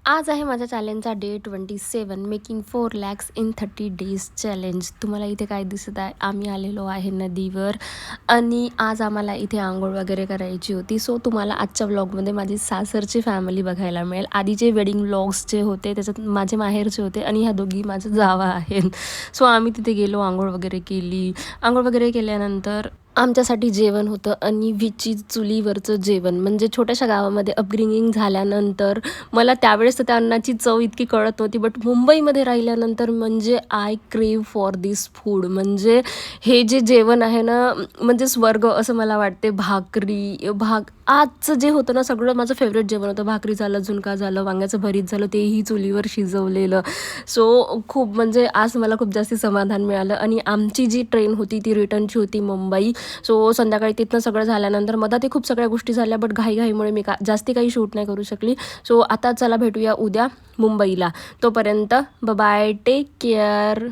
आज आहे माझ्या चॅलेंजचा day 27 making 4 lakhs in 30 days challenge. तुम्हाला इथे काय दिसत आहे, आम्ही आलेलो आहे नदीवर आणि आज आम्हाला इथे आंघोळ वगैरे करायची होती. सो तुम्हाला आजच्या व्लॉगमध्ये माझी सासरची फॅमिली बघायला मिळेल. आधीचे वेडिंग व्लॉग्स जे होते त्याच्यात माझे माहेरचे होते आणि ह्या दोघी माझ्या जावा आहेत. सो आम्ही तिथे गेलो, आंघोळ वगैरे केली. आंघोळ वगैरे केल्यानंतर आमच्यासाठी जेवण होतं आणि विची चुलीवरचं जेवण. म्हणजे छोट्याशा गावामध्ये अपब्रिंगिंग झाल्यानंतर मला त्यावेळेस तर त्या अन्नाची चव इतकी कळत नव्हती, बट मुंबईमध्ये राहिल्यानंतर म्हणजे आय क्रेव फॉर दिस फूड. म्हणजे हे जे जेवण आहे ना, म्हणजे स्वर्ग असं मला वाटते. आजचं जे होतं ना, सगळं माझं फेवरेट जेवण होतं. भाकरी झालं, झुणका झालं, वांग्याचं भरीत झालं, तेही चुलीवर शिजवलेलं. सो खूप म्हणजे आज मला खूप जास्ती समाधान मिळालं. आणि आमची जी ट्रेन होती ती रिटर्नची होती मुंबई. सो संध्याकाळी तिथनं सगळं झाल्यानंतर मधात ते खूप सगळ्या गोष्टी झाल्या, बट घाईघाईमुळे मी जास्ती काही शूट नाही करू शकली. सो आता चला भेटूया उद्या मुंबईला. तोपर्यंत बाय, टेक केअर.